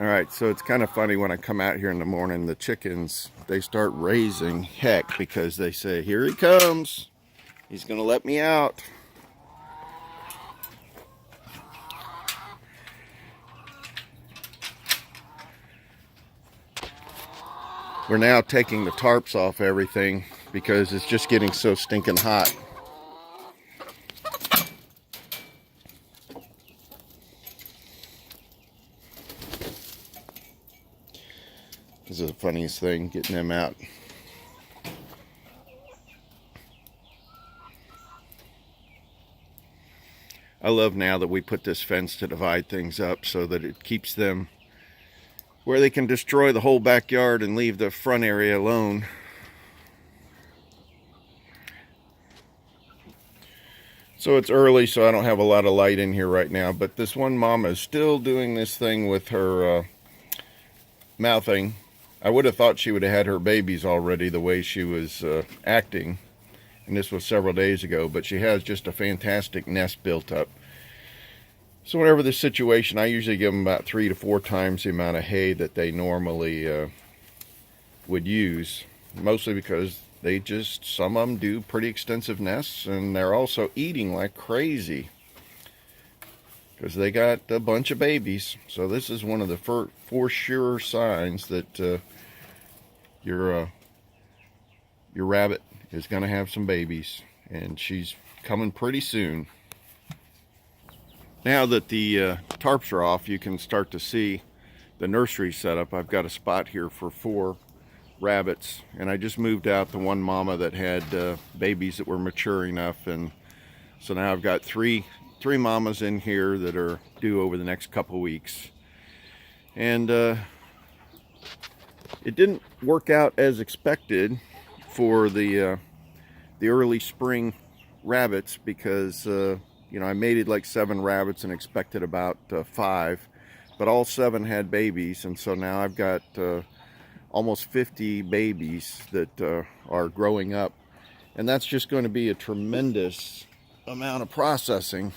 Alright, so it's kind of funny when I come out here in the morning, the chickens, they start raising heck because they say, here he comes. He's going to let me out. We're now taking the tarps off everything because it's just getting so stinking hot. This is the funniest thing, getting them out. I love now that we put this fence to divide things up so that it keeps them where they can destroy the whole backyard and leave the front area alone. So it's early, so I don't have a lot of light in here right now, but this one mama is still doing this thing with her mouthing. I would have thought she would have had her babies already the way she was acting, and this was several days ago, but she has just a fantastic nest built up. So whenever the situation, I usually give them about 3 to 4 times the amount of hay that they normally would use, mostly because they just, some of them do pretty extensive nests, and they're also eating like crazy because they got a bunch of babies. So this is one of the for sure signs that your rabbit is going to have some babies, and she's coming pretty soon. Now that the tarps are off, you can start to see the nursery setup. I've got a spot here for 4 rabbits, and I just moved out the one mama that had babies that were mature enough, and so now I've got three mamas in here that are due over the next couple weeks. And it didn't work out as expected for the early spring rabbits because you know, I mated like 7 rabbits and expected about 5, but all 7 had babies, and so now I've got almost 50 babies that are growing up, and that's just going to be a tremendous amount of processing,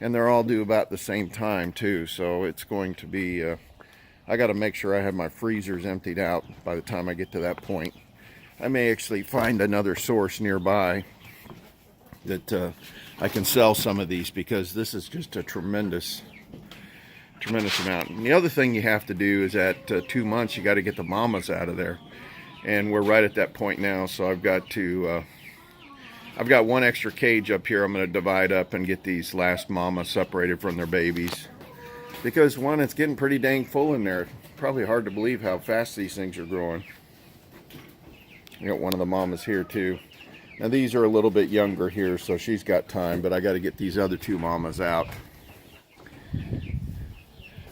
and they're all due about the same time too, so it's going to be I got to make sure I have my freezers emptied out by the time I get to that point. I may actually find another source nearby that I can sell some of these, because this is just a tremendous amount. And the other thing you have to do is at 2 months you got to get the mamas out of there, and we're right at that point now. So I've got to I've got 1 extra cage up here I'm going to divide up and get these last mamas separated from their babies, because one, it's getting pretty dang full in there. Probably hard to believe how fast these things are growing. I got one of the mamas here too. Now these are a little bit younger here, so she's got time, but I got to get these other 2 mamas out.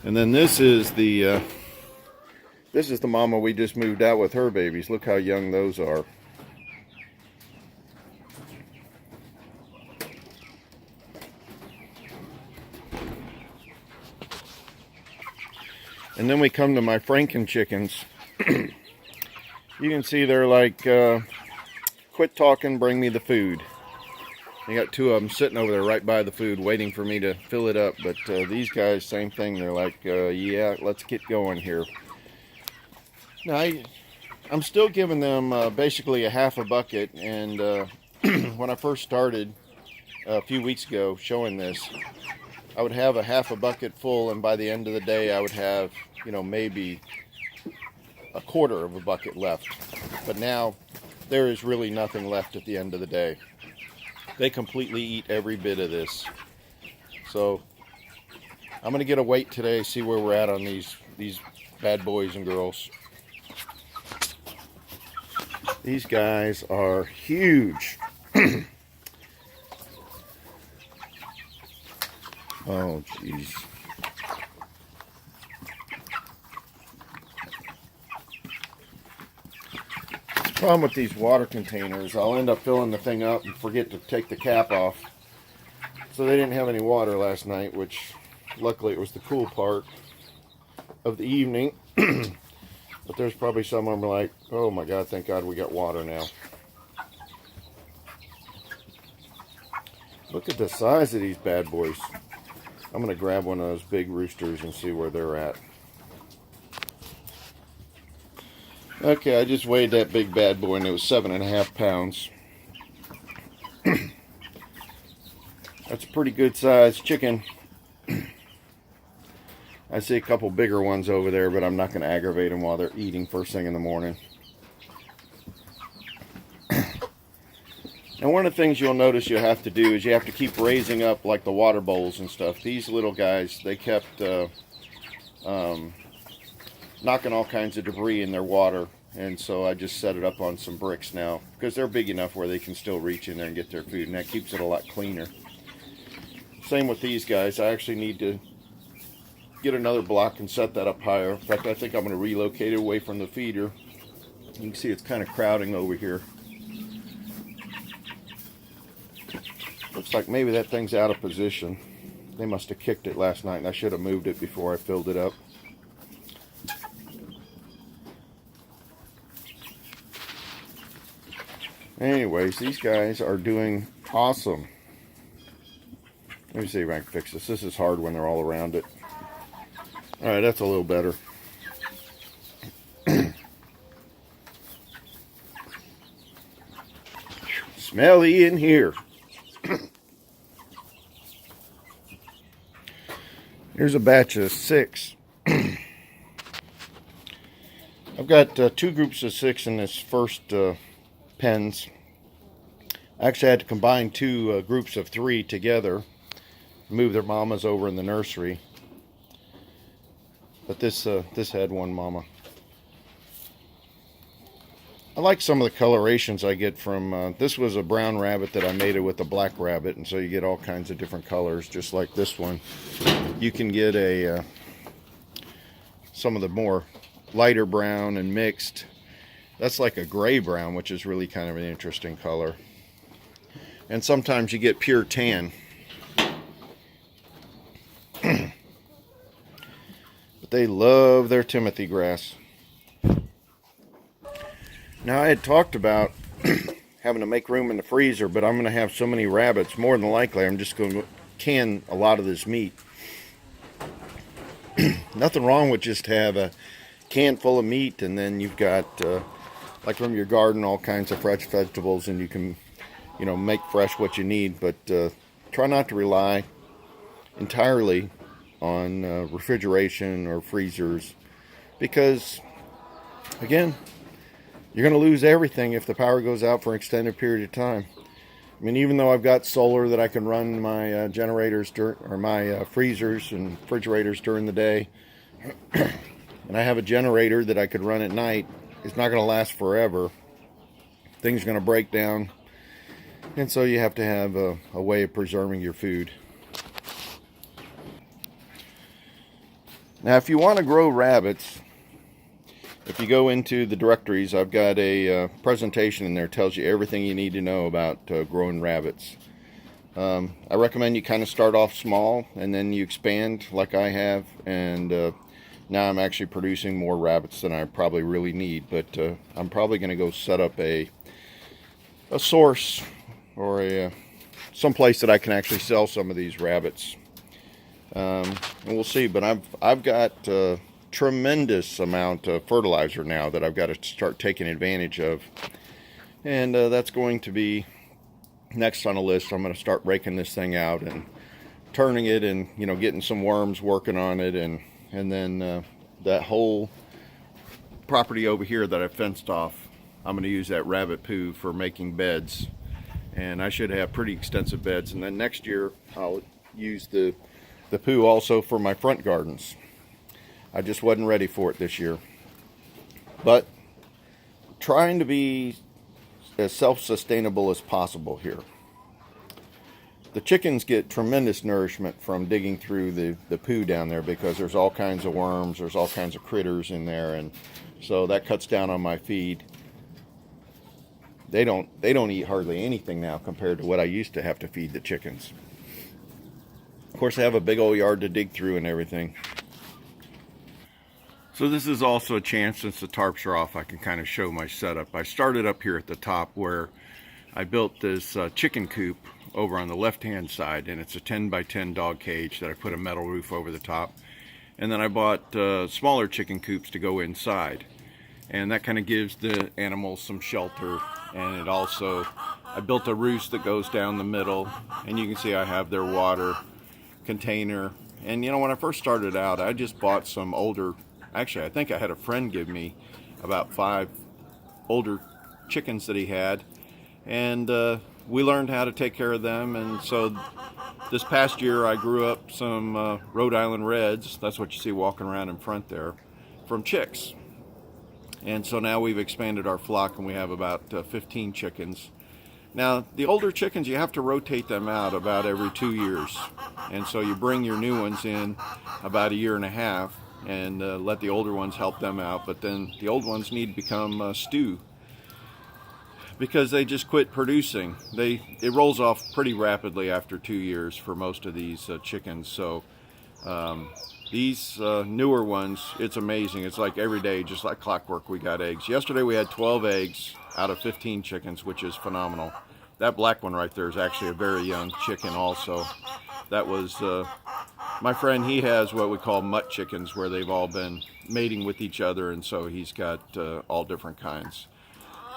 And then this is the mama we just moved out with her babies. Look how young those are. And then we come to my Franken chickens. You can see they're like, quit talking, bring me the food. I got 2 of them sitting over there right by the food waiting for me to fill it up. But these guys, same thing. They're like, yeah, let's get going here. Now, I'm still giving them basically a half a bucket. And when I first started a few weeks ago showing this, I would have a half a bucket full, and by the end of the day I would have, you know, maybe a quarter of a bucket left. But now there is really nothing left at the end of the day. They completely eat every bit of this. So I'm going to get a weight today, see where we're at on these bad boys and girls. These guys are huge. Oh, jeez. The problem with these water containers, I'll end up filling the thing up and forget to take the cap off. So they didn't have any water last night, which luckily it was the cool part of the evening. But there's probably some of them like, oh my God, thank God we got water now. Look at the size of these bad boys. I'm going to grab one of those big roosters and see where they're at. Okay, I just weighed that big bad boy and it was 7.5 pounds. That's a pretty good sized chicken. I see a couple bigger ones over there, but I'm not going to aggravate them while they're eating first thing in the morning. And one of the things you'll notice you have to do is you have to keep raising up like the water bowls and stuff. These little guys, they kept knocking all kinds of debris in their water. And so I just set it up on some bricks now because they're big enough where they can still reach in there and get their food. And that keeps it a lot cleaner. Same with these guys. I actually need to get another block and set that up higher. In fact, I think I'm going to relocate it away from the feeder. You can see it's kind of crowding over here. Looks like maybe that thing's out of position. They must have kicked it last night and I should have moved it before I filled it up. Anyways, these guys are doing awesome. Let me see if I can fix this. This is hard when they're all around it. Alright, that's a little better. Smelly in here. Here's a batch of 6. I've got 2 groups of 6 in this first pens. I actually had to combine 2 groups of 3 together, move their mamas over in the nursery. But this had 1 mama. I like some of the colorations I get from, this was a brown rabbit that I mated with a black rabbit, and so you get all kinds of different colors, just like this one. You can get some of the more lighter brown and mixed. That's like a gray brown, which is really kind of an interesting color. And sometimes you get pure tan. But they love their Timothy grass. Now, I had talked about having to make room in the freezer, but I'm going to have so many rabbits, more than likely I'm just going to can a lot of this meat. Nothing wrong with just have a can full of meat, and then you've got, like from your garden, all kinds of fresh vegetables, and you can, you know, make fresh what you need, but try not to rely entirely on refrigeration or freezers, because, again, you're going to lose everything if the power goes out for an extended period of time. I mean, even though I've got solar that I can run my generators or my freezers and refrigerators during the day, and I have a generator that I could run at night, it's not going to last forever. Things are going to break down, and so you have to have a way of preserving your food. Now, if you want to grow rabbits, if you go into the directories, I've got a presentation in there that tells you everything you need to know about growing rabbits. I recommend you kind of start off small and then you expand like I have, and now I'm actually producing more rabbits than I probably really need, but I'm probably going to go set up a source or some place that I can actually sell some of these rabbits, and we'll see. But I've got tremendous amount of fertilizer now that I've got to start taking advantage of, and that's going to be next on the list. I'm going to start breaking this thing out and turning it, and you know, getting some worms working on it, and then that whole property over here that I fenced off, I'm going to use that rabbit poo for making beds, and I should have pretty extensive beds. And then next year I'll use the poo also for my front gardens. I just wasn't ready for it this year. But trying to be as self-sustainable as possible here. The chickens get tremendous nourishment from digging through the poo down there, because there's all kinds of worms, there's all kinds of critters in there, and so that cuts down on my feed. They don't eat hardly anything now compared to what I used to have to feed the chickens. Of course, I have a big old yard to dig through and everything. So this is also a chance, since the tarps are off, I can kind of show my setup. I started up here at the top where I built this chicken coop over on the left-hand side, and it's a 10 by 10 dog cage that I put a metal roof over the top. And then I bought smaller chicken coops to go inside. and that kind of gives the animals some shelter. And it also, I built a roost that goes down the middle, and you can see I have their water container. And you know, when I first started out, I just bought some older, actually I think I had a friend give me about 5 older chickens that he had, and we learned how to take care of them. And so this past year I grew up some Rhode Island Reds, that's what you see walking around in front there, from chicks. And so now we've expanded our flock and we have about 15 chickens. Now, the older chickens, you have to rotate them out about every 2 years. And so you bring your new ones in about 1.5 years and let the older ones help them out. But then the old ones need to become stew, because they just quit producing. It rolls off pretty rapidly after 2 years for most of these chickens. So these newer ones, it's amazing. It's like every day, just like clockwork, we got eggs. Yesterday we had 12 eggs out of 15 chickens, which is phenomenal. That black one right there is actually a very young chicken also. That was my friend. He has what we call mutt chickens, where they've all been mating with each other, and so he's got all different kinds.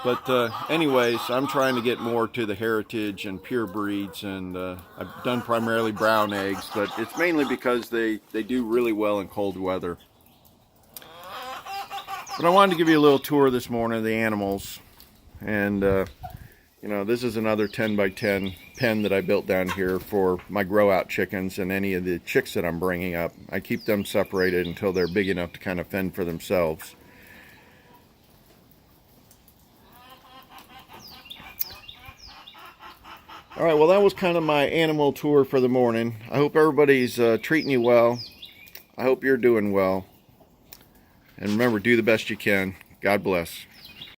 But anyways, I'm trying to get more to the heritage and pure breeds, and I've done primarily brown eggs, but it's mainly because they do really well in cold weather. But I wanted to give you a little tour this morning of the animals, and you know, this is another 10 by 10 pen that I built down here for my grow out chickens and any of the chicks that I'm bringing up. I keep them separated until they're big enough to kind of fend for themselves. All right, well, that was kind of my animal tour for the morning. I hope everybody's treating you well. I hope you're doing well. And remember, do the best you can. God bless.